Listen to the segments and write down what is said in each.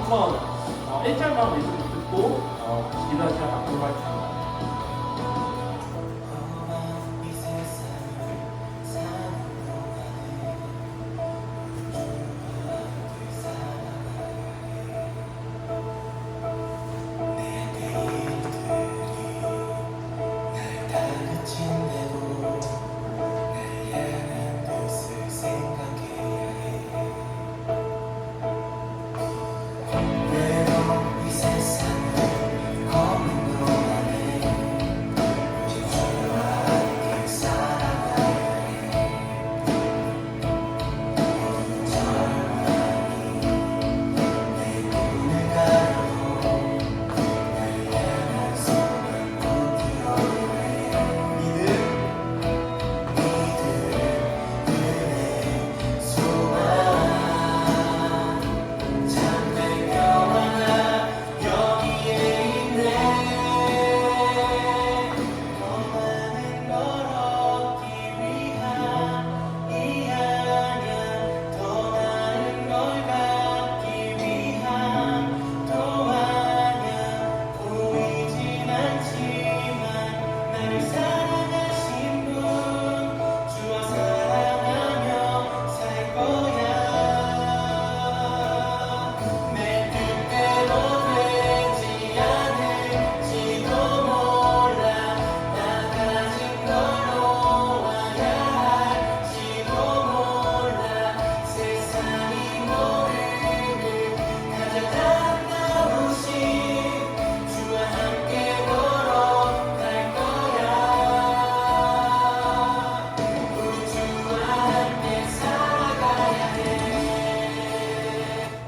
한번 1절만 리듬 듣고 기도 시간 갖도록 하겠습니다.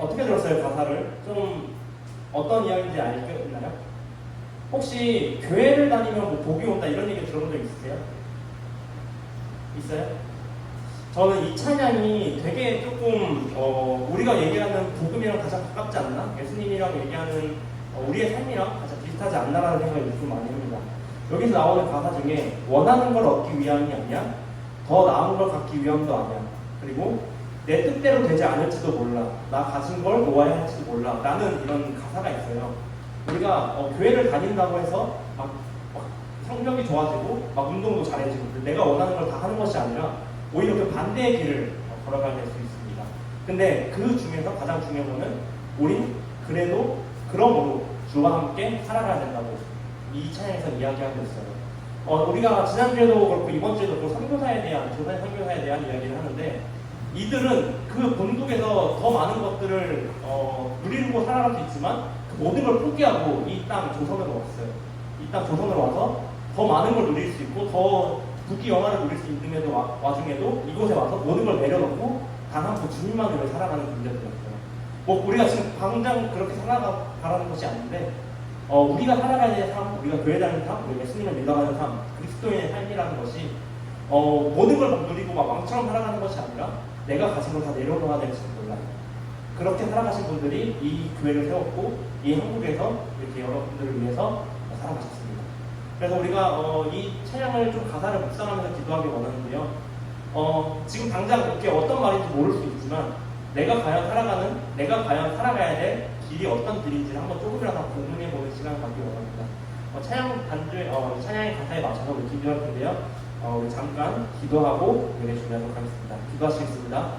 어떻게 들었어요? 가사를? 좀 어떤 이야기인지 알겠나요? 혹시 교회를 다니면 뭐 복이 온다 이런 얘기 들어본 적 있으세요? 있어요? 저는 이 찬양이 되게 조금 우리가 얘기하는 복음이랑 가장 가깝지 않나? 예수님이랑 얘기하는 우리의 삶이랑 가장 비슷하지 않나라는 생각이 좀 많이 합니다. 여기서 나오는 가사 중에 원하는 걸 얻기 위함이 아니야, 더 나은 걸 갖기 위함도 아니야, 그리고 내 뜻대로 되지 않을지도 몰라, 나 가진 걸 놓아야 할지도 몰라 라는 이런 가사가 있어요. 우리가 교회를 다닌다고 해서 막 성격이 좋아지고 막 운동도 잘해지고 내가 원하는 걸 다 하는 것이 아니라 오히려 그 반대의 길을 걸어가게 될 수 있습니다. 근데 그 중에서 가장 중요한 거는 우린 그래도 그러므로 주와 함께 살아가야 된다고 이 찬양에서 이야기하고 있어요. 우리가 지난주에도 그렇고 이번 주에도 그렇고 선교사에 대한, 조선 선교사에 대한 이야기를 하는데, 이들은 그 본국에서 더 많은 것들을 누리고 살아갈 수 있지만 그 모든 걸 포기하고 이 땅 조선으로 왔어요. 이 땅 조선으로 와서 더 많은 걸 누릴 수 있고 더 국기 영화를 누릴 수 있는 와중에도 이곳에 와서 모든 걸 내려놓고 단 한 번 주님만 위해 살아가는 분들이었어요. 뭐 우리가 지금 당장 그렇게 살아가라는 것이 아닌데, 우리가 살아가야 될 삶, 우리가 교회 다니는 삶, 우리가 예수님을 믿어가는 삶, 그리스도인의 삶이라는 것이 모든 걸 막 누리고 막 왕처럼 살아가는 것이 아니라 내가 가진 걸 다 내려놓아야 될지도 몰라요. 그렇게 살아가신 분들이 이 교회를 세웠고 이 한국에서 이렇게 여러분들을 위해서 살아가셨습니다. 그래서 우리가 이 찬양을 좀 가사를 묵상하면서 기도하기 원하는데요. 지금 당장 이렇게 어떤 말인지 모를 수 있지만 내가 과연 살아가야 될 길이 어떤 길인지를 한번 조금이라도 고민해보는 시간을 갖기 원합니다. 찬양 반주에 찬양의 가사에 맞춰서 우리 기도할 텐데요. 우리 잠깐 기도하고 예배 준비하도록 하겠습니다. 기도하시겠습니다.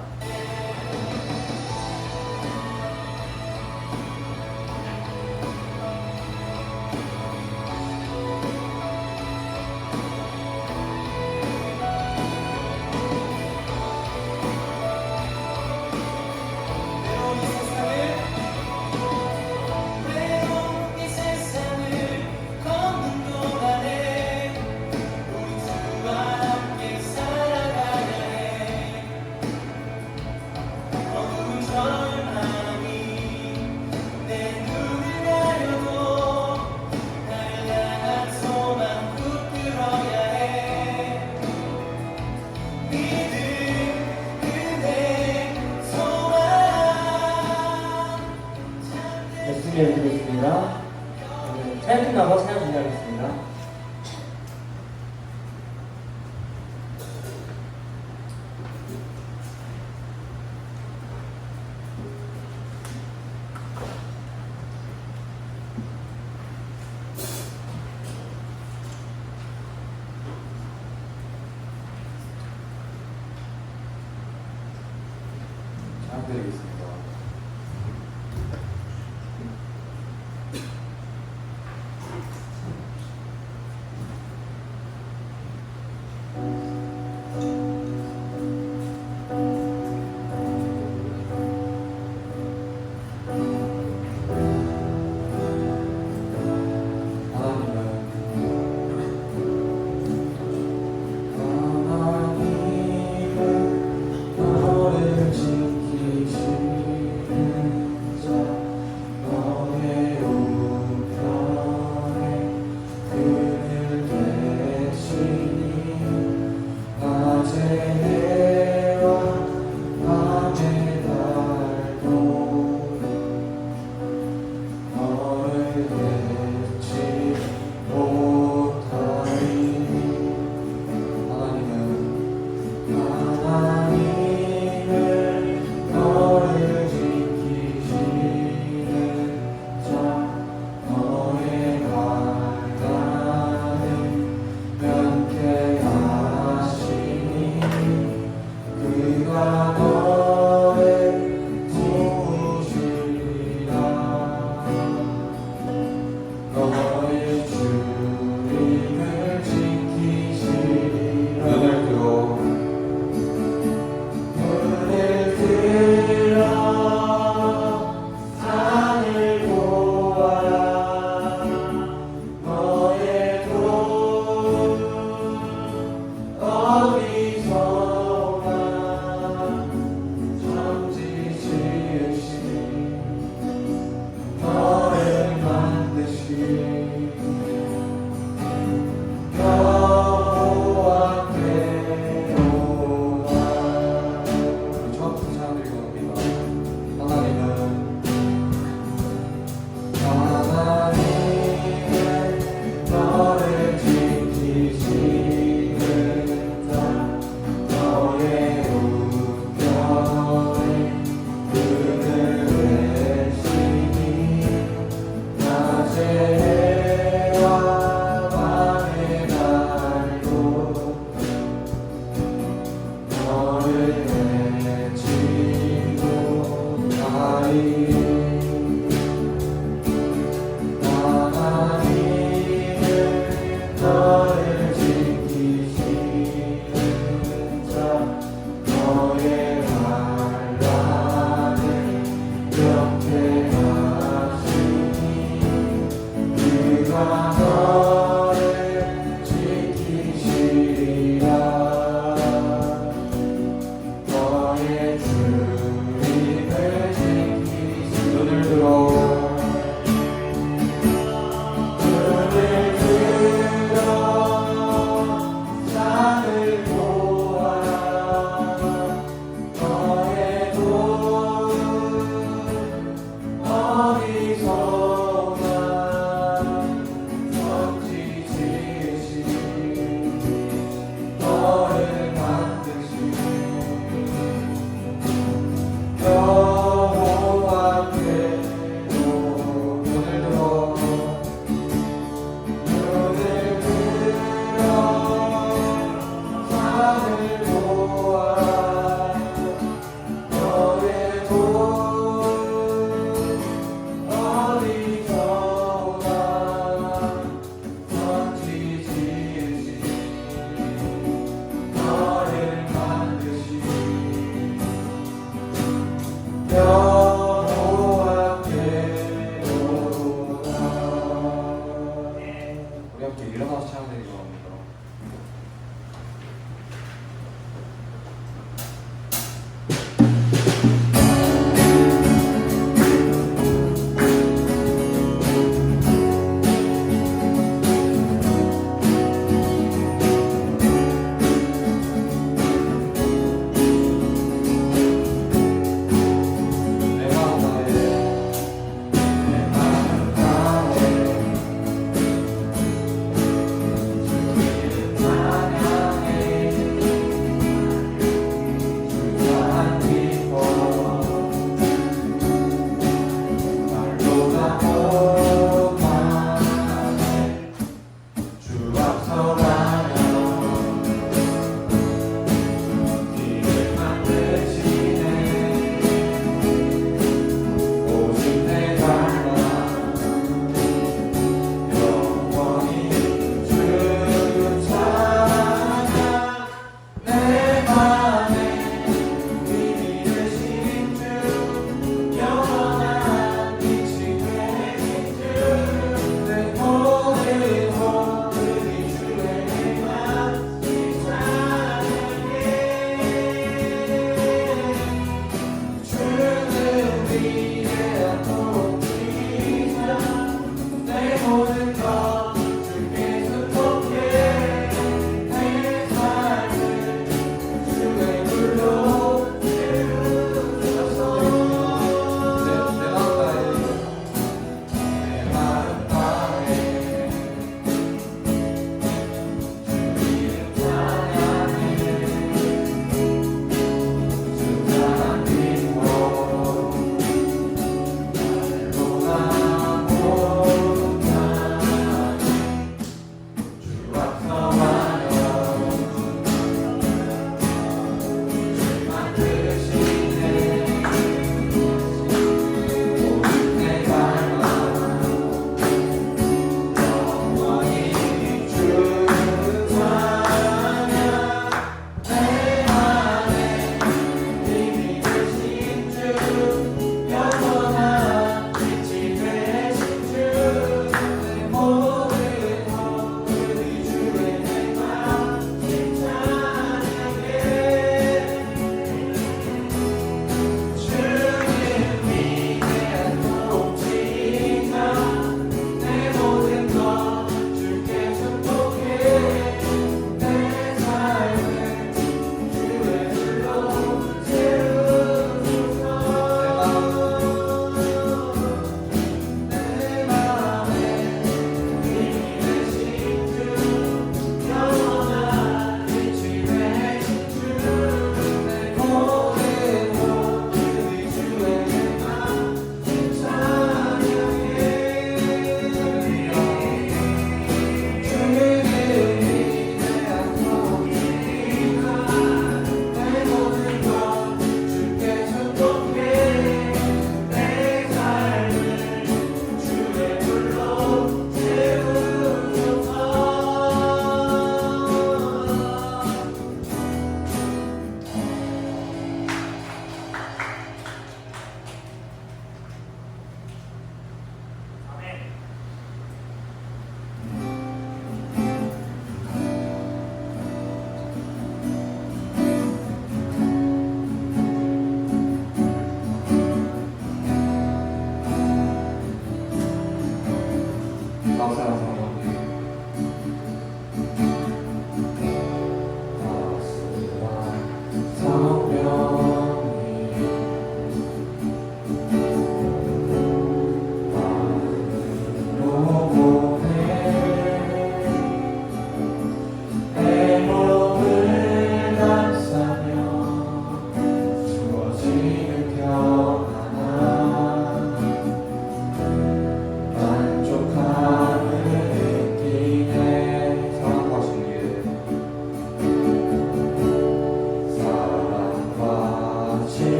드리겠습니다. 찬양 끝나고 찬양 준비하겠습니다. 부탁드리겠습니다.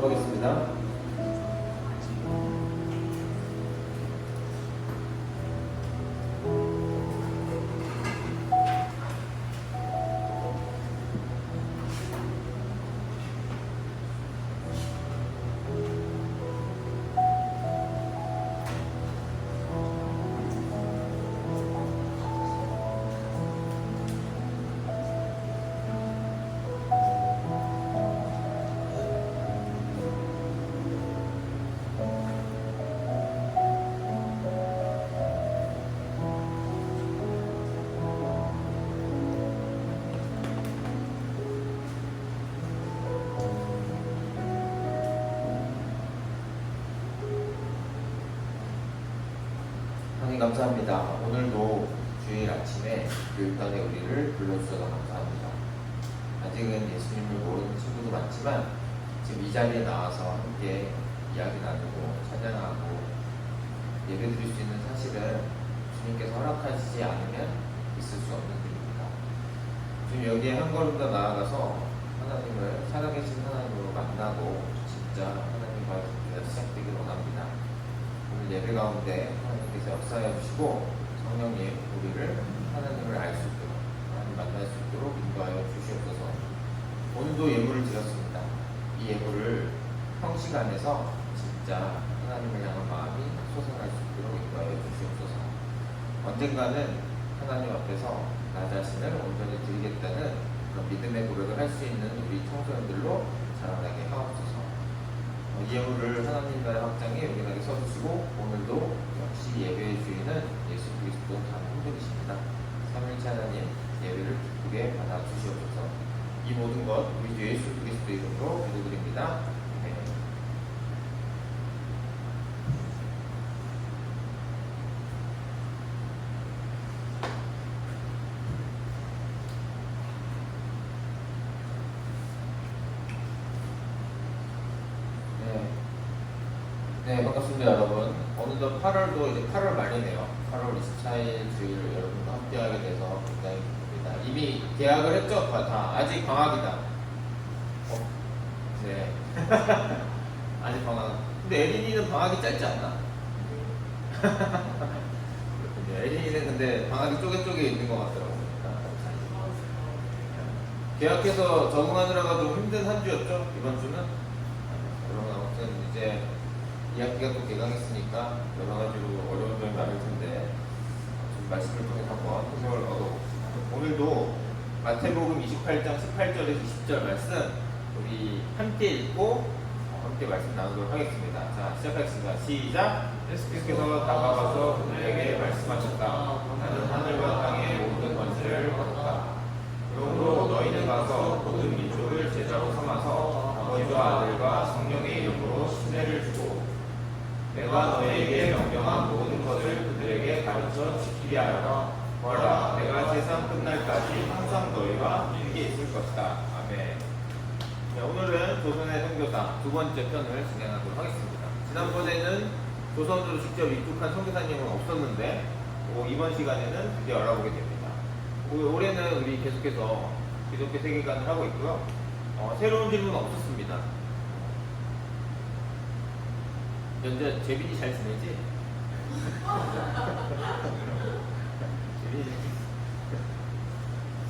하겠습니다. 하나님 감사합니다. 오늘도 주일 아침에 교육단에 우리를 불러주셔서 감사합니다. 아직은 예수님을 모르는 친구도 많지만 지금 이 자리에 나와서 함께 이야기 나누고 찬양하고 예배드릴 수 있는 사실은 주님께서 허락하시지 않으면 있을 수 없는 일입니다. 지금 여기에 한 걸음 더 나아가서 하나님을 살아계신 하나님으로 만나고 진짜 하나님과의 관계가 시작되길 원합니다. 오늘 예배 가운데 하나님께서 역사해 주시고 성령님 우리를 하나님을 알 수 있도록 하나님 만날 수 있도록 인도하여 주시옵소서. 오늘도 예물을 드렸습니다. 이 예물을 형식 안에서 진짜 하나님을 향한 마음이 솟아날 수 있도록 인도하여 주시옵소서. 언젠가는 하나님 앞에서 나 자신을 온전히 드리겠다는 그런 믿음의 고백을 할 수 있는 우리 청소년들로 자라나게 하옵소서. 이 예물을 하나님 나라의 확장에 용인하게 서주시고 오늘도 역시 예배의 주인은 예수 그리스도 단 한 분이십니다. 삼일째 하나님 예배를 기쁘게 받아 주시옵소서. 이 모든 것 우리 주 예수 그리스도 이름으로 기도드립니다. 네, 반갑습니다, 여러분. 어느덧 8월도 이제 8월 말이네요. 8월 24일 주일 여러분과 함께하게 돼서 굉장히 기쁩니다. 이미 계약을 했죠? 다. 아직 방학이다. 네. 아직 방학. 근데 에린이는 방학이 짧지 않나? 에린이는 근데 방학이 쪼개쪼개 있는 것 같더라고요. 계약해서 적응하느라가 좀 힘든 한 주였죠? 이번 주는? 여러분, 아무튼 이제 2학기가 또 개강했으니까 여러 가지로 어려운 점이 많을 텐데 좀 말씀을 통해서 한번 해석을 얻어봅시다. 오늘도 마태복음 28장 18절에서 20절 말씀 우리 함께 읽고 함께 말씀 나누도록 하겠습니다. 자, 시작하겠습니다. 시작! 예수께서 다가가서 그들에게 말씀하셨다. 나는 하늘과 땅의 모든 권세를 받았다. 그러므로 너희는 가서 모든 민족을 제자로 삼아서 아버지와 아들과 성령의 이름으로 신뢰를 주고 내가 너희에게 명령한 모든 것을 그들에게 가르쳐 지키게 하여라. 보라, 내가 세상 끝날까지 항상 너희와 함께 있을 것이다. 아멘. 자, 오늘은 조선의 선교사 두 번째 편을 진행하도록 하겠습니다. 지난번에는 조선으로 직접 입국한 선교사님은 없었는데 이번 시간에는 드디어 알아보게 됩니다. 올해는 우리 계속해서 기독교 세계관을 하고 있고요. 새로운 질문은 없었습니다. 연재 재빈이 잘 지내지?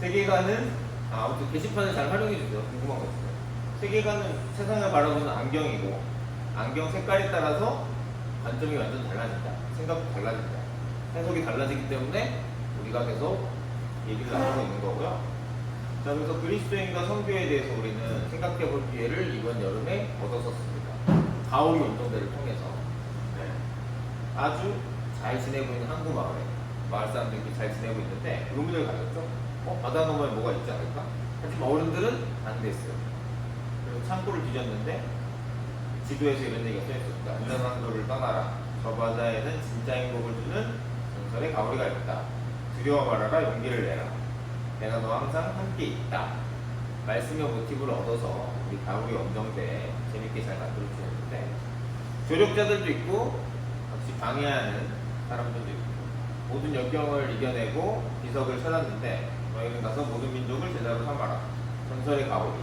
세계관은 아무튼 게시판을 잘 활용해 주세요. 궁금한 거 있어요. 세계관은 세상을 바라보는 안경이고 안경 색깔에 따라서 관점이 완전 달라진다. 생각도 달라진다. 해석이 달라지기 때문에 우리가 계속 얘기를 나누고 있는 거고요. 자, 그래서 그리스도인과 선교에 대해서 우리는 생각해 볼 기회를 이번 여름에 얻었었습니다. 가오리 운동대를 통해서 아주 잘 지내고 있는 한국 마을 사람들이 잘 지내고 있는데 의문을 가졌죠. 바다 너머에 뭐가 있지 않을까? 하지만 어른들은 안 됐어요. 그리고 창고를 뒤졌는데 지도에서 이런 얘기가 써있었다. 안전한 도를 떠나라. 저 바다에는 진짜 행복을 주는 전설의 가오리가 있다. 두려워 말아라. 용기를 내라. 내가 너와 항상 함께 있다. 말씀의 모티브를 얻어서 우리 가오리 원정대에 재밌게 잘 만들어 주셨는데 조력자들도 있고 같이 방해하는 사람들도 있고 모든 역경을 이겨내고 비석을 찾았는데 너희는 가서 모든 민족을 제자로 삼아라. 전설의 가오리.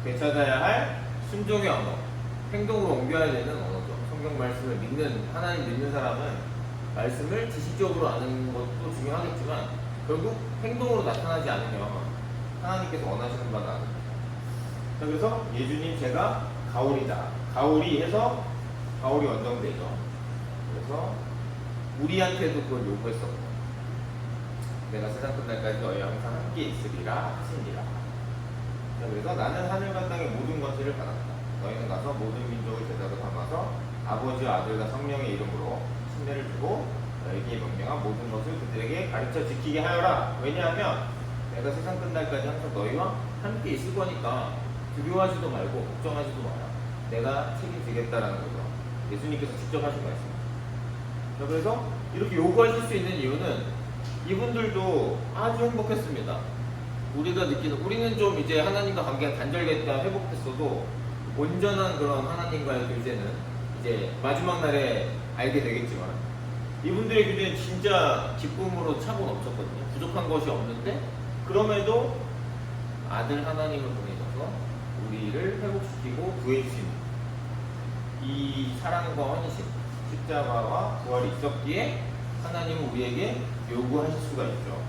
되찾아야 할 순종의 언어. 행동으로 옮겨야 되는 언어죠. 성경 말씀을 믿는, 하나님 믿는 사람은 말씀을 지식적으로 아는 것도 중요하겠지만 결국 행동으로 나타나지 않으면 하나님께서 원하시는 바가 아닙니다. 자, 그래서 예수님 제가 가오리다. 가오리 해서 가오리 원정대죠. 그래서 우리한테도 그걸 요구했었고, 내가 세상 끝날까지 너희와 항상 함께 있으리라 하시니라. 자, 그래서 나는 하늘과 땅의 모든 것을 받았다. 너희는 가서 모든 민족을 제자로 삼아서 아버지와 아들과 성령의 이름으로 침례를 주고 너희에게 명령한 모든 것을 그들에게 가르쳐 지키게 하여라. 왜냐하면 내가 세상 끝날까지 항상 너희와 함께 있을 거니까 두려워하지도 말고 걱정하지도 마라. 내가 책임지겠다라는 거죠. 예수님께서 직접 하신 말씀입니다. 자, 그래서 이렇게 요구하실 수 있는 이유는 이분들도 아주 행복했습니다. 우리가 느끼는, 우리는 좀 이제 하나님과 관계가 단절됐다 회복했어도 온전한 그런 하나님과의 교제는 이제 마지막 날에 알게 되겠지만 이분들의 교제는 진짜 기쁨으로 차고 넘쳤거든요. 부족한 것이 없는데 그럼에도 아들 하나님을 보내셔서 우리를 회복시키고 구해주신 이 사랑과 헌신, 십자가와 부활이 있었기에 하나님은 우리에게 요구하실 수가 있죠.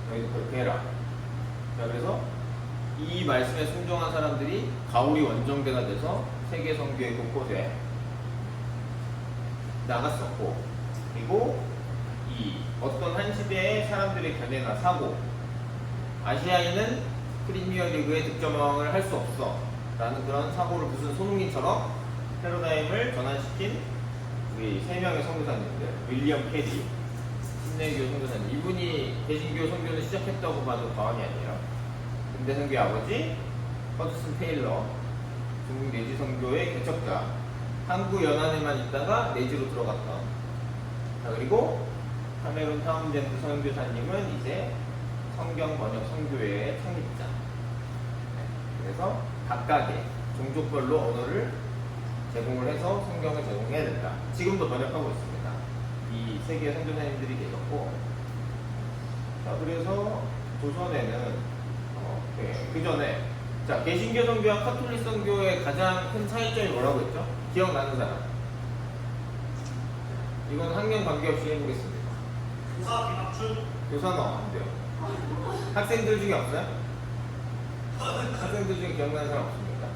너희도 그렇게 해라. 자, 그래서 이 말씀에 순종한 사람들이 가오리 원정대가 돼서 세계 선교의 곳곳에 나갔었고, 그리고 이 어떤 한 시대의 사람들의 견해나 사고, 아시아인은 프리미어리그의 득점왕을 할 수 없어 라는 그런 사고를 부순 손흥민처럼 패러다임을 전환시킨 우리 세 명의 선교사님들, 윌리엄 캐리, 신내교 선교사님, 이분이 개신교 선교를 시작했다고 봐도 과언이 아니에요. 근대 선교의 아버지 허드슨 테일러, 중국 내지 선교의 개척자, 한국 연안에만 있다가 내지로 들어갔던. 자, 그리고 카메론 타운젠드 선교사님은 이제 성경 번역 선교회의 창립자. 그래서 각각의 종족별로 언어를 제공을 해서 성경을 제공해야 된다. 지금도 번역하고 있습니다. 이 세계 선교사님들이 계셨고, 자, 그래서 조선에는 그 전에, 자, 개신교 선교와 카톨릭 선교의 가장 큰 차이점이 뭐라고 했죠? 기억나는 사람? 이건 학년 관계없이 해보겠습니다. 교사 비박춘. 교사는 안 돼요. 학생들 중에 없어요? 학생들 중에 기억나는 사람 없습니까?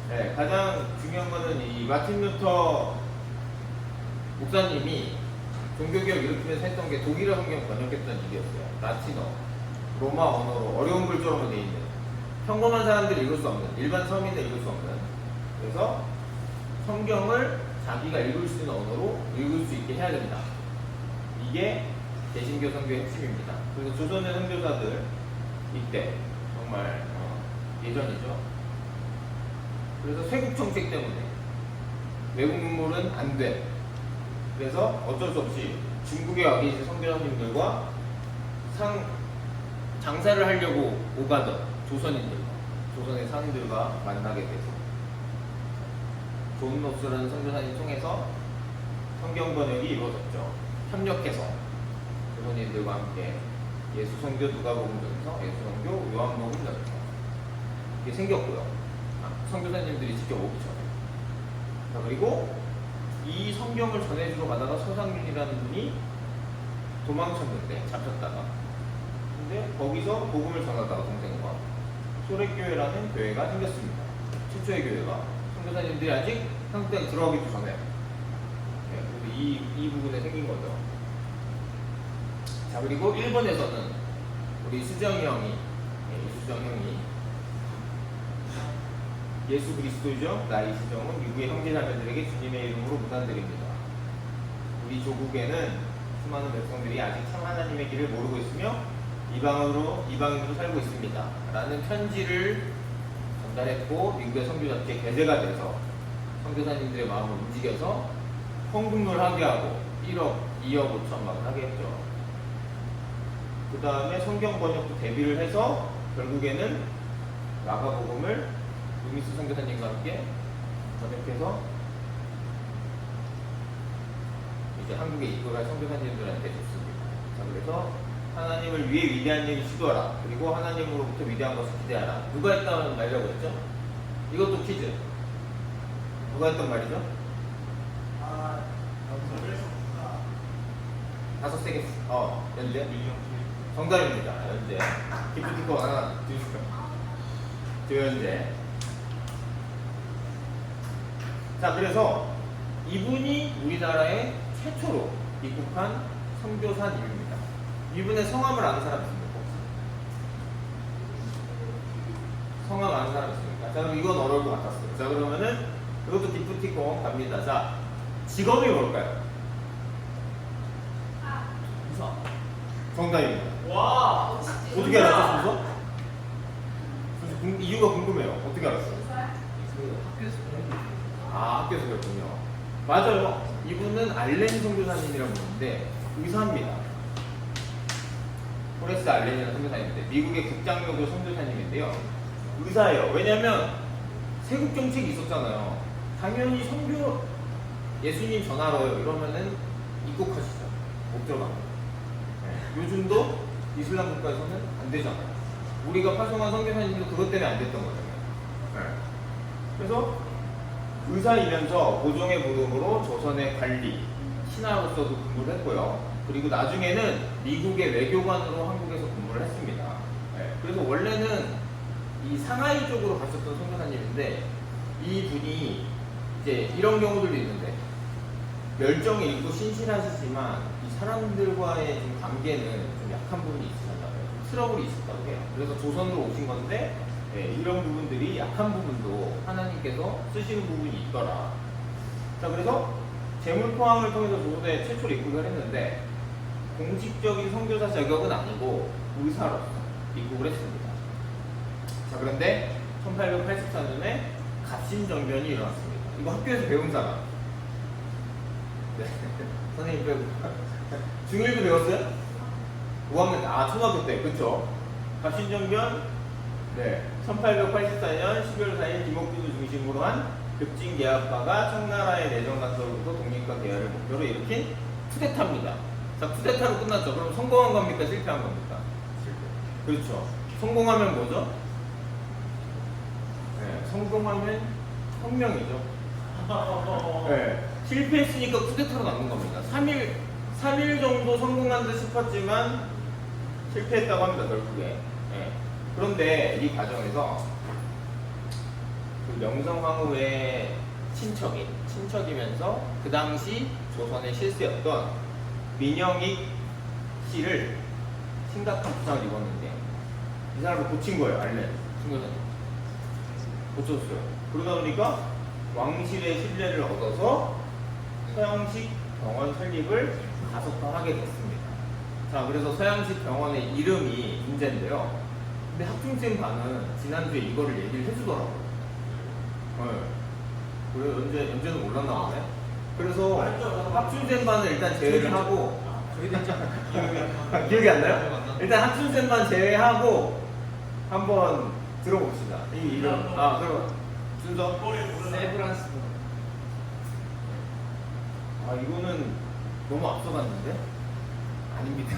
네, 가장 중요한 거는 이 마틴 루터 목사님이 종교개혁 일으키면서 했던 게 독일어 성경 번역했던 일이었어요. 라틴어, 로마 언어로 어려운 글자로만 돼 있는, 평범한 사람들이 읽을 수 없는, 일반 서민들 읽을 수 없는, 그래서 성경을 자기가 읽을 수 있는 언어로 읽을 수 있게 해야 된다. 이게 개신교 선교의 핵심입니다. 그래서 조선의 선교사들 이때 정말 예전이죠. 그래서 쇄국 정책 때문에 외국 문물은 안 돼. 그래서 어쩔 수 없이 중국에 와 계신 선교사님들과 장사를 하려고 오가던 조선인들과, 조선의 상인들과 만나게 돼서 존 노스라는 선교사님 통해서 성경 번역이 이루어졌죠. 협력해서 조선인들과 함께 예수 선교 누가복음 전서, 예수 선교 요한복음 전서 이게 생겼고요. 선교사님들이 직접 오기 전에. 자, 그리고 이 성경을 전해주러 가다가 서상윤이라는 분이 도망쳤는데, 잡혔다가. 근데 거기서 복음을 전하다가 동생과 소래교회라는 교회가 생겼습니다. 최초의 교회가. 선교사님들이 아직 한국 땅에 들어가기도 전에. 네, 이 부분에 생긴 거죠. 자, 그리고 일본에서는 우리 수정 형이, 이수정 형이 예수 그리스도죠. 나이 수정은 유구의 형제자매들에게 주님의 이름으로 무단드립니다. 우리 조국에는 수많은 백성들이 아직 참 하나님의 길을 모르고 있으며 이방인으로 살고 있습니다. 라는 편지를 전달했고, 미국의 선교사께 게재가 돼서 선교사님들의 마음을 움직여서 헌금을 하게 하고 1억, 2억 5천만 하게 했죠. 그 다음에 성경 번역도 대비를 해서 결국에는 마가복음을 루미스 선교사님과 함께 번역해서 이제 한국에 입국할 선교사님들한테 줬습니다. 자, 그래서 하나님을 위해 위대한 일을 시도하라. 그리고 하나님으로부터 위대한 것을 기대하라. 누가 했다는 말이라고 했죠? 이것도 퀴즈. 누가 했던 말이죠? 다섯 세 개. 연재. 정답입니다. 연재. 기프티콘 하나 주시죠. 조연재. 자, 그래서 이분이 우리나라에 최초로 입국한 선교사님입니다. 이분의 성함을 아는 사람 있습니까? 성함 아는 사람 있습니까? 자, 그럼 이건 어려울 것 같았어요. 자, 그러면은 이것도 기프티콘 갑니다. 자, 직업이 뭘까요? 부사. 정답입니다. 와. 어떻게 알았죠, 순서? 이유가 궁금해요. 어떻게 알았어요? 학교에서 배웠군요. 맞아요. 이분은 알렌 선교사님이라고 부르는데 의사입니다. 호레스 알렌이라는 선교사님인데 미국의 극장여고 선교사님인데요. 의사예요. 왜냐면 세국 정책이 있었잖아요. 당연히 선교 예수님 전하러요 이러면은 입국하시죠. 못 들어갑니다. 네. 요즘도 이슬람 국가에서는 안 되잖아요. 우리가 파송한 선교사님도 그것 때문에 안 됐던 거잖아요. 네. 그래서 의사이면서 고종의 부름으로 조선의 관리, 신하로서도 근무를 했고요. 그리고 나중에는 미국의 외교관으로 한국에서 근무를 했습니다. 네. 그래서 원래는 이 상하이 쪽으로 갔었던 선교사님인데 이분이 이제 이런 경우들도 있는데 멸정에 있고 신실하시지만 이 사람들과의 좀 관계는 좀 약한 부분이 있으셨나 봐요. 트러블이 있었다고 해요. 그래서 조선으로 오신 건데 이런 부분들이 약한 부분도 하나님께서 쓰시는 부분이 있더라. 자, 그래서 재물포항을 통해서 조선에 최초로 입국을 했는데 공식적인 선교사 자격은 아니고 의사로서 입국을 했습니다. 자, 그런데 1884년에 갑신정변이 일어났습니다. 이거 학교에서 배운 사람. 네. 선생님 빼고. 중1도 배웠어요? 5학년, 초등학교 때, 그쵸? 갑신정변, 네. 1884년 12월 4일 김옥주를 중심으로 한 급진개혁파가 청나라의 내정간섭으로부터 독립과 계열을 목표로 일으킨 쿠데타입니다. 자, 쿠데타로 끝났죠. 그럼 성공한 겁니까? 실패한 겁니까? 실패. 그렇죠. 성공하면 뭐죠? 네. 성공하면 혁명이죠. 네. 실패했으니까 쿠데타로 남는 겁니다. 3일 정도 성공한 듯 싶었지만 실패했다고 합니다, 결국에. 네. 그런데 이 과정에서 그 명성황후의 친척이면서 그 당시 조선의 실세였던 민영익 씨를 심각한 부상을 입었는데 이 사람을 고친 거예요, 알렌 중교사님. 고쳤어요. 그러다 보니까 왕실의 신뢰를 얻어서 서양식 병원 설립을 가속화하게 됐습니다. 자, 그래서 서양식 병원의 이름이 인제인데요. 근데 학중쌤 반은 지난주에 이거를 얘기를 해주더라고요. 네. 그래, 연재는 몰랐나 보네. 그래서 학중쌤 반을 일단 제외를 하고 기억이 안 나요? 일단 학중쌤 반 제외하고 한번 들어봅시다. 이 이름. 그럼 순서 세브란스. 이거는 너무 앞서갔는데? 아닙니다.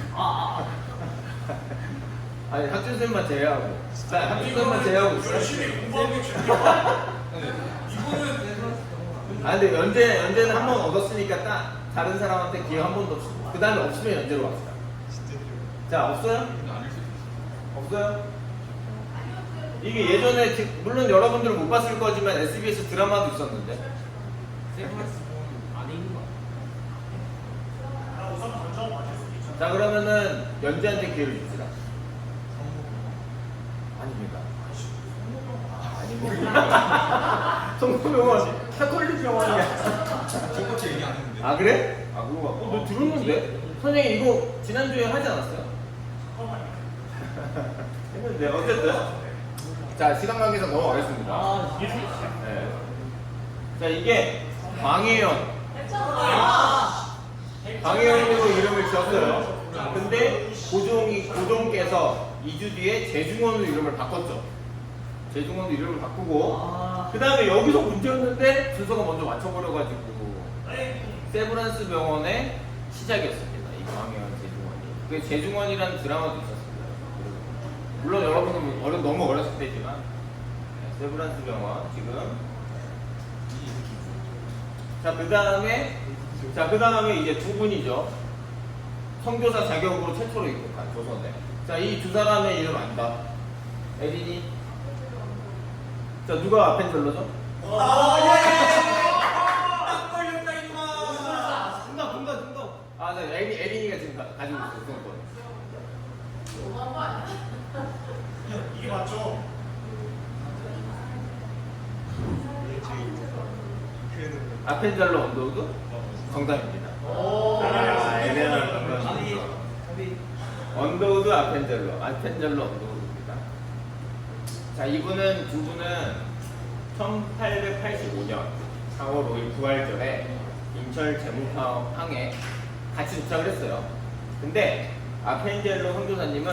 아니, 학준쌤만 제외하고. 학준쌤만 제외하고 있어요. 열심히 공부하기 좋다. 이거는 근데 연재는 한 번 얻었으니까 딱 다른 사람한테 기회 한 번 더 주고. 그 다음에 없으면 연재로 갑시다. 자, 없어요? 없어요? 이게 예전에, 물론 여러분들은 못 봤을 거지만 SBS 드라마도 있었는데. 우선 먼저 맞을 수 있죠. 자, 그러면은 연재한테 기회를 줍시다. 아닙니다. 아닙니다. 성모병원, 카톨릭 병원이야. 첫 번째 얘기 안 했는데. 그래? 그거 너 들었는데? 선생님 이거 지난주에 하지 않았어요? 했는데 어쨌든 자, 시간 관계상 넘어가겠습니다. 네. 자, 이게 방해연으로 이름을 지었어요. 근데 고종께서 2주 뒤에 재중원으로 이름을 바꿨죠. 재중원으로 이름을 바꾸고 그 다음에 여기서 문제였는데 순서가 먼저 맞춰버려가지고 세브란스 병원의 시작이었습니다. 이 방해연 재중원이. 그 재중원이라는 드라마도 있었습니다. 물론 여러분은 너무 어렸을 때지만 세브란스 병원 지금. 자, 그 다음에 이제 두 분이죠. 선교사 자격으로 최초로 입국한 조선에. 자, 이 두 사람의 이름 안다. 에린이. 자, 누가 아펜젤러죠? 딱 걸렸다 이놈아. 중간. 아, 네, 에린이가 지금 가지고 있어요. 그건. 너무한 거 아니야? 이게 맞죠? 아펜젤러 언더우드? 정답입니다. 애매한 언더우드 아펜젤러 언더우드입니다. 자, 두 분은 1885년 4월 5일 부활절에 인철 제무항에 같이 도착을 했어요. 근데 아펜젤러 선교사님은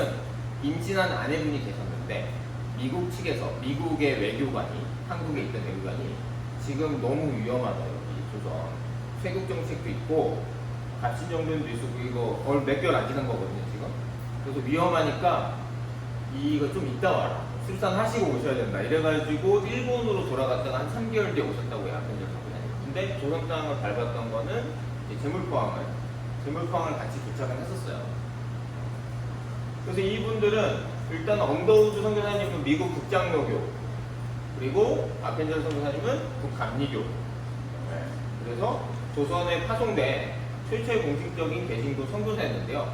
임신한 아내분이 계셨는데 미국 측에서 미국의 외교관이 한국에 있던 외교관이 지금 너무 위험하다 여기 조선 쇄국 정책도 있고 갑신 정변도 있고 이거 거의 몇 개월 안 지난 거거든요 지금. 그래서 위험하니까 이거 좀 이따 와라. 출산하시고 오셔야 된다. 이래가지고 일본으로 돌아갔다가 한 3개월 뒤에 오셨다고 해요. 아펜젤러 선교사님. 근데 조선 땅을 밟았던 거는 재물포항을 같이 도착을 했었어요. 그래서 이분들은 일단 언더우드 선교사님은 미국 국장로교, 그리고 아펜젤러 선교사님은 북감리교. 그래서 조선에 파송된 최초의 공식적인 개신교 선교사였는데요.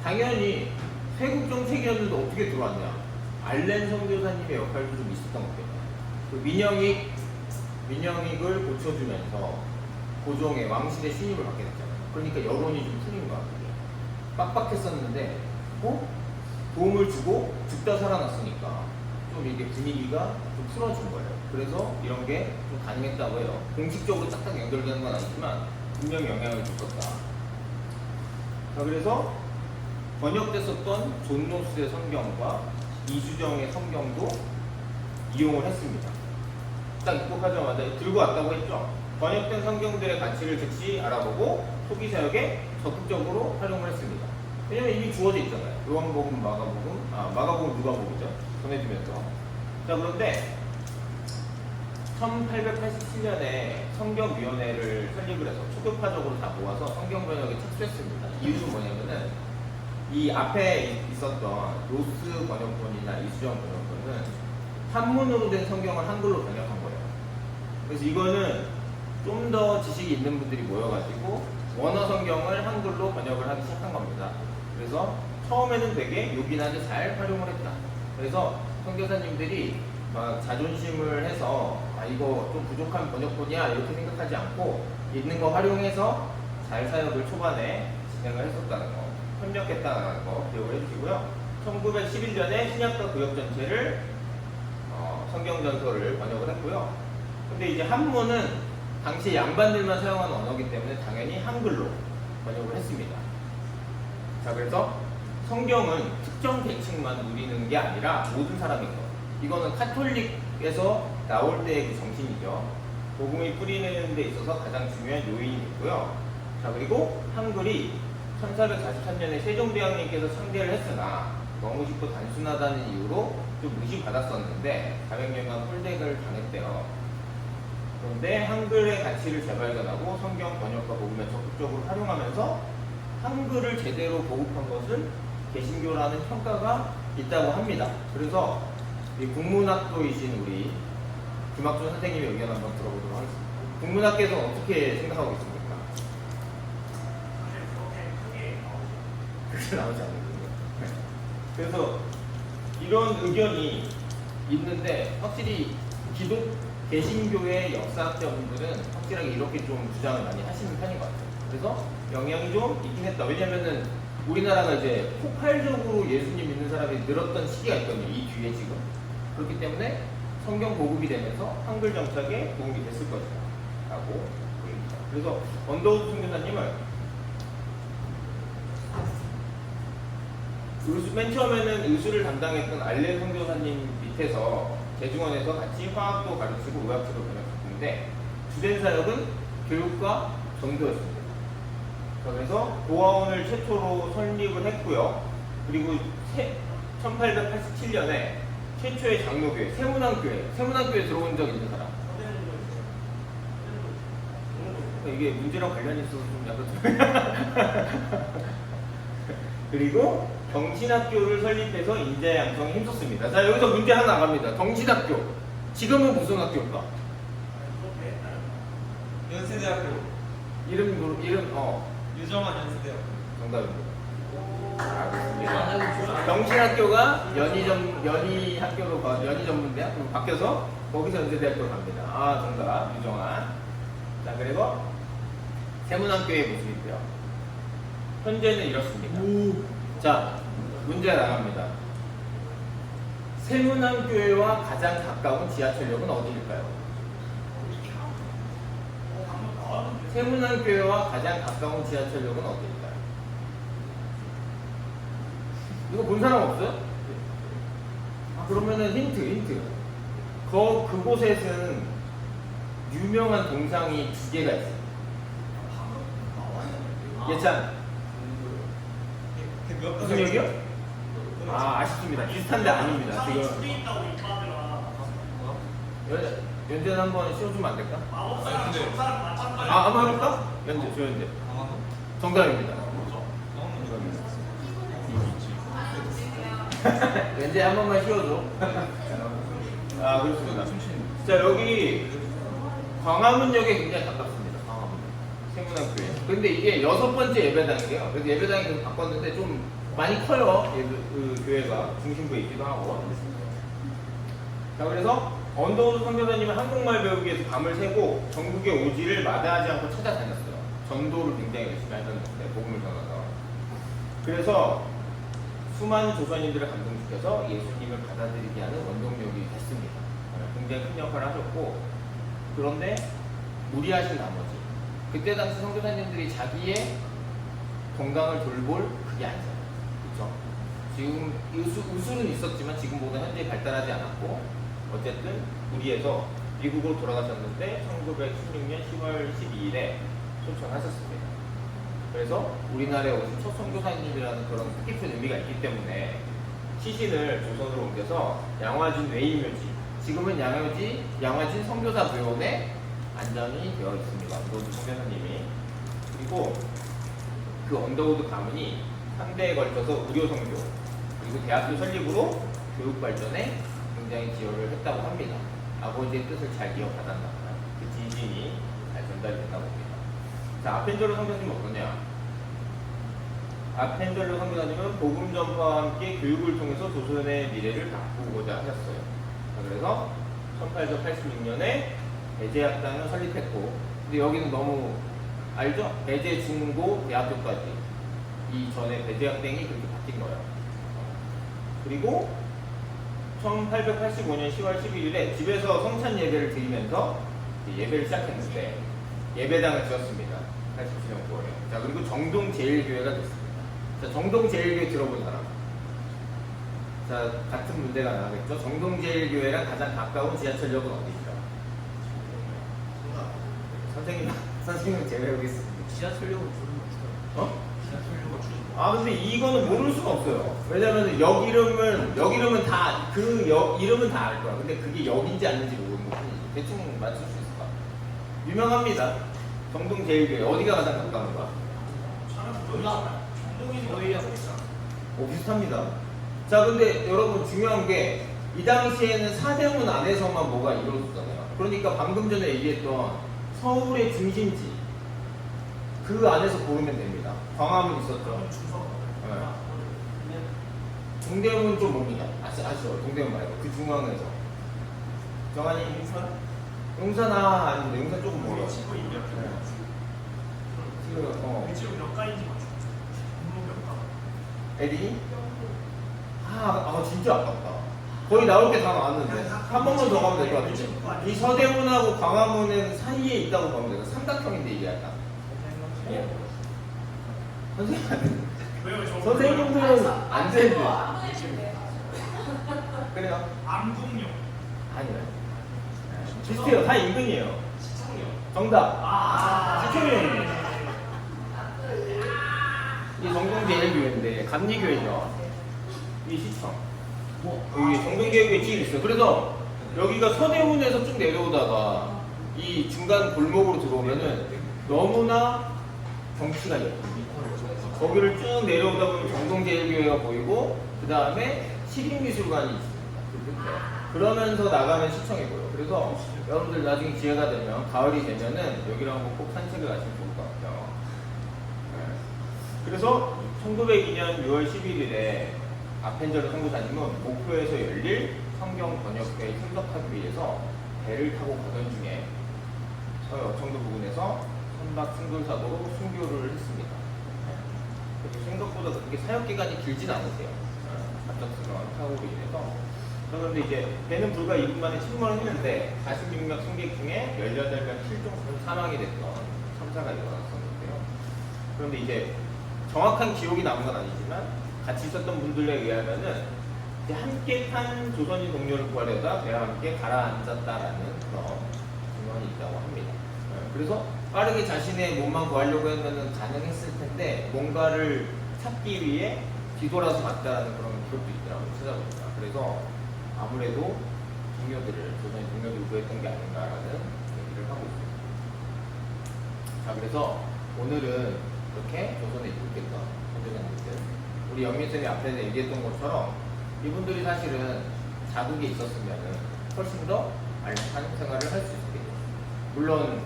당연히 쇄국 정책이었는데 어떻게 들어왔냐? 알렌 선교사님의 역할도 좀 있었던 것 같아요. 그 민영익을 고쳐주면서 고종의 왕실의 신임을 받게 됐잖아요. 그러니까 여론이 좀 풀린 것 같아요. 빡빡했었는데 도움을 주고 죽다 살아났으니까 좀 이게 분위기가 좀 풀어진 거예요. 그래서 이런 게 좀 가능했다고 해요. 공식적으로 딱딱 연결되는 건 아니지만 분명 영향을 줬었다. 자, 그래서 번역됐었던 존 노스의 성경과 이수정의 성경도 이용을 했습니다. 딱 입국하자마자 들고 왔다고 했죠. 번역된 성경들의 가치를 즉시 알아보고 초기 사역에 적극적으로 활용을 했습니다. 왜냐면 이미 주어져 있잖아요. 요한복음, 마가복음, 누가복음이죠. 전해주면서. 자, 그런데 1887년에 성경위원회를 설립을 해서 초교파적으로 다 모아서 성경 번역에 착수했습니다. 이유는 뭐냐면은 이 앞에 있었던 로스 번역본이나 이수정 번역본은 한문으로 된 성경을 한글로 번역한 거예요. 그래서 이거는 좀 더 지식이 있는 분들이 모여가지고 원어 성경을 한글로 번역을 하기 시작한 겁니다. 그래서 처음에는 되게 요긴하게 잘 활용을 했다. 그래서 선교사님들이 막 자존심을 해서 이거 좀 부족한 번역본이야 이렇게 생각하지 않고 있는 거 활용해서 잘 사역을 초반에 진행을 했었다는 거, 협력했다는 거 기억을 해주시고요. 1911년에 신약과 구역 전체를 성경전서를 번역을 했고요. 근데 이제 한문은 당시 양반들만 사용하는 언어이기 때문에 당연히 한글로 번역을 했습니다. 자, 그래서 성경은 특정 계층만 누리는 게 아니라 모든 사람인 것. 이거는 카톨릭에서 나올 때의 그 정신이죠. 복음이 뿌리는 데 있어서 가장 중요한 요인이고요. 자, 그리고 한글이 1443년에 세종대왕님께서 창제를 했으나 너무 쉽고 단순하다는 이유로 좀 무시받았었는데 400년간 홀대를 당했대요. 그런데 한글의 가치를 재발견하고 성경 번역과 복음에 적극적으로 활용하면서 한글을 제대로 보급한 것은 개신교라는 평가가 있다고 합니다. 그래서 이 국문학도이신 우리 김학준 선생님의 의견 한번 들어보도록 하겠습니다. 국문학계에서 어떻게 생각하고 있습니까? 그렇게 나오지 않거든요. 그래서 이런 의견이 있는데 확실히 개신교의 역사학자분들은 확실하게 이렇게 좀 주장을 많이 하시는 편인 것 같아요. 그래서 영향이 좀 있긴 했다. 왜냐면은 우리나라가 이제 폭발적으로 예수님 믿는 사람이 늘었던 시기가 있거든요. 이 뒤에 지금. 그렇기 때문에 성경 보급이 되면서 한글 정착에 도움이 됐을 것이다. 라고 보입니다. 그래서 언더우드 선교사님은 맨 처음에는 의술을 담당했던 알렌 선교사님 밑에서 대중원에서 같이 화학도 가르치고 의학서도 번역했는데 주된 사역은 교육과 전도였습니다. 그래서 고아원을 최초로 설립을 했고요. 그리고 1887년에 최초의 장로교회, 세문안교회. 세문안교회 들어본 적 있는 사람? 이게 문제랑 관련이 있어서 좀 약간 그리고 경신학교를 설립해서 인재 양성에 힘썼습니다. 자, 여기서 문제 하나 나갑니다. 경신학교. 지금은 무슨 학교일까? 연세대학교. 이름 유정한 연세대학교. 정답입니다. 알겠습니다. 경신학교가 연희 전문대학교 바뀌어서 거기서 연세대학교로 갑니다. 아, 정답. 유정한. 자, 그리고 세문안교의 모습이고요. 현재는 이렇습니다. 자, 문제 나갑니다. 세문안교회와 가장 가까운 지하철역은 어디일까요? 세문안교회와 가장 가까운 지하철역은 어디일까요? 이거 본 사람 없어요? 아, 그러면은 힌트. 그곳에는 유명한 동상이 2개가 있어요. 예찬. 무슨 역이요? 아, 아쉽습니다. 비슷한데 아닙니다. 지금 연재는 한번 씌워주면 안 될까? 한번 해볼까? 연재, 조연재. 정답입니다. 연재 한 번만 씌워줘. 아, 그렇습니다. 자, 여기 광화문역에 굉장히 가깝습니다. 광화문. 세문안교회. 근데 이게 6번째 예배당이에요. 그래서 예배당이 계속 바꿨는데 좀 많이 커요. 그 교회가 중심부에 있기도 하고. 자, 그래서 언더우드 선교사님은 한국말 배우기 위해서 밤을 새고 전국의 오지를 마다하지 않고 찾아다녔어요. 전도를 굉장히 열심히 하셨는데, 복음을 전하서. 그래서 수많은 조선인들을 감동시켜서 예수님을 받아들이게 하는 원동력이 됐습니다. 굉장히 큰 역할을 하셨고, 그런데 무리하신 나머지 그때 당시 선교사님들이 자기의 건강을 돌볼 그게 아니잖아요. 그렇죠? 지금 우술은 있었지만 지금보다 현재 발달하지 않았고, 어쨌든 무리해서 미국으로 돌아가셨는데 1916년 10월 12일에 초청하셨습니다. 그래서 우리나라에 오신 첫 선교사님이라는 그런 뜻깊은 의미가 있기 때문에 시신을 조선으로 옮겨서 양화진 외인묘지, 지금은 양화진 선교사 묘원에 안전이 되어 있습니다. 언더우드 선교사님이. 그리고 그 언더우드 가문이 3대에 걸쳐서 의료선교 그리고 대학교 설립으로 교육 발전에 굉장히 기여를 했다고 합니다. 아버지의 뜻을 잘 기억하단다. 그 진심이 잘 전달이 됐다고 봅니다. 자, 아펜젤로 선교사님은 어떠냐? 아펜젤로 선교사님은 복음 전파와 함께 교육을 통해서 조선의 미래를 바꾸고자 하셨어요. 그래서 1886년에 배제학당을 설립했고, 근데 여기는 너무 알죠? 배제 중고 대학교까지 이전에 배제학당이 그렇게 바뀐 거예요. 그리고 1885년 10월 11일에 집에서 성찬 예배를 드리면서 예배를 시작했는데 예배당을 지었습니다. 87년 9월에. 자, 그리고 정동제일교회가 됐습니다. 자, 정동제일교회 들어본 사람. 자, 같은 문제가 나가겠죠. 정동제일교회랑 가장 가까운 지하철역은 어디죠? 선생님 제외하겠습니다. 지하철역은 주는 거 어? 아, 근데 이거는 모를 수가 없어요. 왜냐면 역 이름은 다, 그 역 이름은 다 알 거야. 근데 그게 역인지 아닌지 모르는 거지. 대충 맞출 수 있을 거야. 유명합니다. 정동제일교회. 어디가 가장 가까운가? 비슷합니다. 자, 근데 여러분 중요한 게 이 당시에는 사대문 안에서만 뭐가 이루어졌잖아요. 그러니까 방금 전에 얘기했던 서울의 중심지 그 안에서 고르면 됩니다. 광화문 있었죠. 네. 동대문 좀 뭡니다. 아시죠? 동대문 말고 그 중앙에서 정한이 용산 아닌데 용산 조금 멀어. 네. 지금 몇 가인지 맞춰. 에디? 진짜 아깝다. 거의 나올 게 다 나왔는데 한 번만 더 가면 될 것 같은데. 이 서대문하고 광화문은 사이에 있다고 보면 돼요. 삼각형인데 이게 약간. 선생님들은 안 되는데. 그래요? 암국역. 아니요. 비슷해요. 다 인근이에요. 정답. 시청역입니다. 이 정동제일교회인데 감리교회죠. 이 시청. 여기 정동계획에 찌 있어요. 그래서 여기가 서대문에서 쭉 내려오다가 이 중간 골목으로 들어오면은 너무나 경치가 예뻐요. 거기를 쭉 내려오다 보면 정동제일교회가 보이고 그 다음에 시립미술관이 있습니다. 그 끝에. 그러면서 나가면 시청이 보여요. 그래서 여러분들 나중에 기회가 되면 가을이 되면은 여기를 한번 꼭 산책을 가시면 좋을 것 같아요. 네. 그래서 1902년 6월 11일에 아펜저르 선교사님은 목포에서 열릴 성경 번역회 참석하기 위해서 배를 타고 가던 중에 서여청도 부근에서 선박 승돌사도로 순교를 했습니다. 그래서 생각보다 그렇게 사역 기간이 길진 않으세요. 갑작스러운 사고로 인해서. 그런데 이제 배는 불과 2분 만에 침몰을 했는데 46명 승객 중에 18명 실종으로 사망이 됐던 참사가 일어났었는데요. 그런데 이제 정확한 기록이 남은 건 아니지만 같이 있었던 분들에 의하면은 이제 함께 탄 조선인 동료를 구하려다 배와 함께 가라앉았다라는 그런 증언이 있다고 합니다. 그래서 빠르게 자신의 몸만 구하려고 했으면 가능했을 텐데 뭔가를 찾기 위해 뒤돌아서 갔다라는 그런 기록도 있더라고요. 찾아보니까. 그래서 아무래도 조선인 동료들을 구했던 게 아닌가라는 얘기를 하고 있습니다. 자, 그래서 오늘은 이렇게 조선에 입국했던 선교사님들, 우리 영민쌤이 앞에서 얘기했던 것처럼 이분들이 사실은 자국에 있었으면 훨씬 더 알찬 생활을 할 수 있겠죠. 물론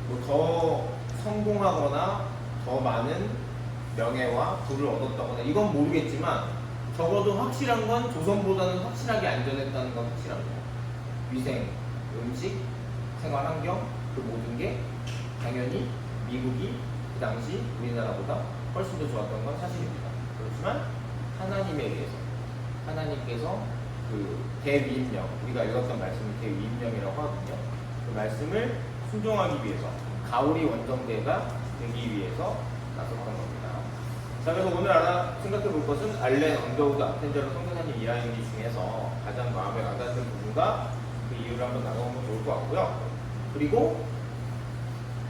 뭐 더 성공하거나 더 많은 명예와 부를 얻었다거나 이건 모르겠지만 적어도 확실한 건 조선보다는 확실하게 안전했다는 건 확실합니다. 위생, 음식, 생활 환경 그 모든 게 당연히 미국이 그 당시 우리나라보다 훨씬 더 좋았던 건 사실입니다. 그렇지만 하나님에 의해서 하나님께서 그 대위임령, 우리가 읽었던 말씀이 대위임령이라고 하거든요. 그 말씀을 순종하기 위해서 가오리 원정대가 되기 위해서 나섰던 겁니다. 자, 그래서 오늘 생각해 볼 것은 알렌 언더우드 아펜저르 선교사님 이야기 중에서 가장 마음에 와닿는 부분과 그 이유를 한번 나눠보면 좋을 것 같고요. 그리고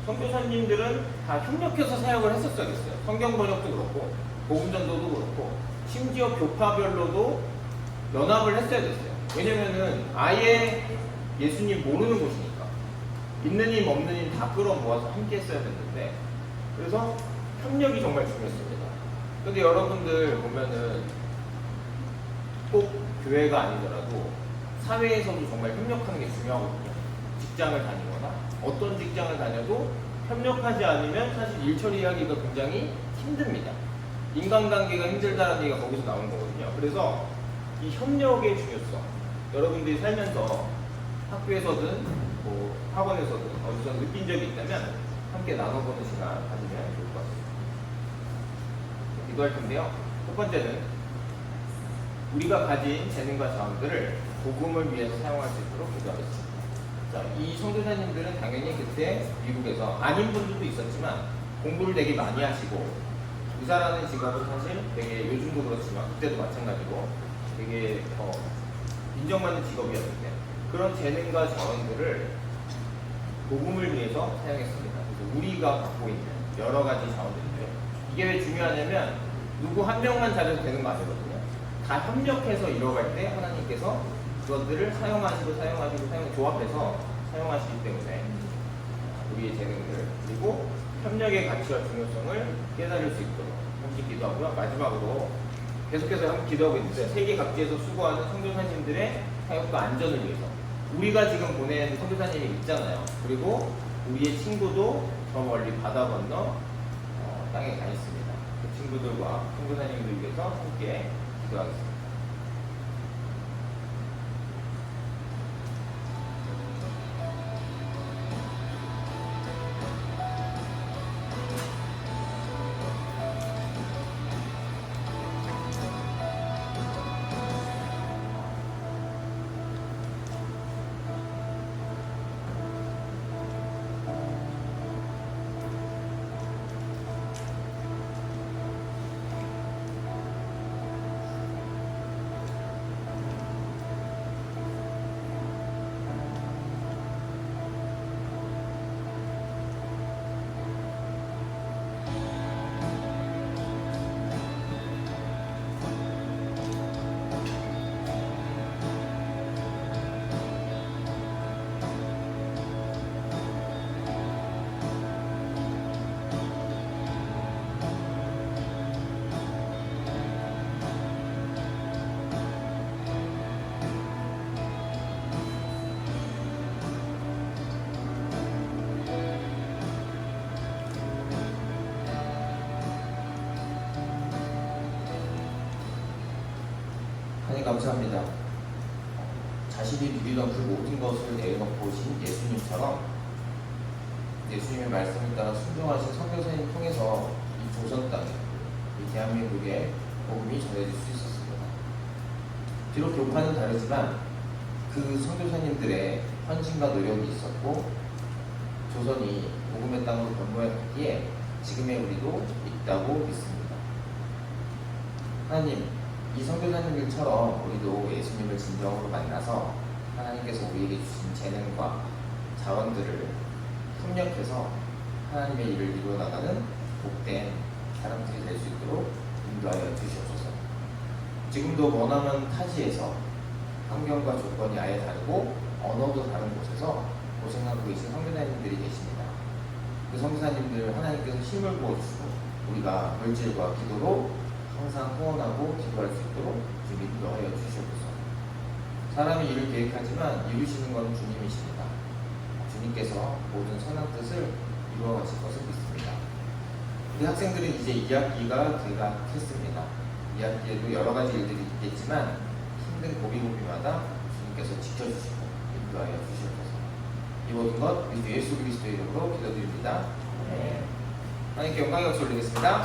선교사님들은 다 협력해서 사역을 했었어야겠어요. 성경 번역도 그렇고 복음 전도도 그렇고 심지어 교파별로도 연합을 했어야 됐어요. 왜냐면은 아예 예수님 모르는 곳이니까 있는 힘 없는 힘 다 끌어모아서 함께 했어야 됐는데 그래서 협력이 정말 중요했습니다. 근데 여러분들 보면은 꼭 교회가 아니더라도 사회에서도 정말 협력하는 게 중요하거든요. 직장을 다니거나 어떤 직장을 다녀도 협력하지 않으면 사실 일 처리하기가 굉장히 힘듭니다. 인간관계가 힘들다는 얘기가 거기서 나오는 거거든요. 그래서 이 협력의 중요성, 여러분들이 살면서 학교에서든 뭐 학원에서든 어디서 느낀 적이 있다면 함께 나눠보는 시간 가지면 좋을 것 같습니다. 기도할 텐데요. 첫 번째는 우리가 가진 재능과 자원들을 복음을 위해서 사용할 수 있도록 기도하겠습니다. 자, 이 선교사님들은 당연히 그때 미국에서 아닌 분들도 있었지만 공부를 되게 많이 하시고 의사라는 직업은 사실 되게 요즘도 그렇지만 그때도 마찬가지로 되게 인정받는 직업이었는데 그런 재능과 자원들을 복음을 위해서 사용했습니다. 그래서 우리가 갖고 있는 여러 가지 자원들인데요. 이게 왜 중요하냐면 누구 한 명만 잘해도 되는 거 아니거든요. 다 협력해서 이뤄갈 때 하나님께서 그것들을 사용하시고 조합해서 사용하시기 때문에 우리의 재능들 그리고 협력의 가치와 중요성을 깨달을 수 있도록 함께 기도하고요. 마지막으로 계속해서 함께 기도하고 있는데 세계 각지에서 수고하는 선교사님들의 사역과 안전을 위해서 우리가 지금 보낸 선교사님이 있잖아요. 그리고 우리의 친구도 저 멀리 바다 건너 땅에 가 있습니다. 그 친구들과 선교사님들 위해서 함께 기도하겠습니다. 감사합니다. 자신이 누리던 그 모든 것을 내려놓고 오신 예수님처럼 예수님의 말씀을 따라 순종하신 선교사님 통해서 이 조선 땅에, 이 대한민국에 복음이 전해질 수 있었습니다. 비록 교파는 다르지만 그 선교사님들의 헌신과 노력이 있었고 조선이 복음의 땅으로 변모해 갔기에 지금의 우리도 있다고 믿습니다. 하나님, 이 선교사님들처럼 우리도 예수님을 진정으로 만나서 하나님께서 우리에게 주신 재능과 자원들을 협력해서 하나님의 일을 이루어나가는 복된 사람들이 될 수 있도록 인도하여 주시옵소서. 지금도 머나먼 타지에서 환경과 조건이 아예 다르고 언어도 다른 곳에서 고생하고 계신 선교사님들이 계십니다. 그 선교사님들 하나님께서 힘을 부어주시고 우리가 물질과 기도로 항상 후원하고 기도할 수 있도록 좀 인도하여 주시옵소서. 사람이 일을 계획하지만 이루시는 건 주님이십니다. 주님께서 모든 선한 뜻을 이루어 가실 것을 믿습니다. 우리 학생들은 이제 2학기가 개학했습니다. 2학기에도 여러 가지 일들이 있겠지만 힘든 고비고비마다 주님께서 지켜주시고 인도하여 주시옵소서. 이 모든 것 우리 주 예수 그리스도의 이름으로 기도드립니다. 하나님께 영광의 박수 올리겠습니다.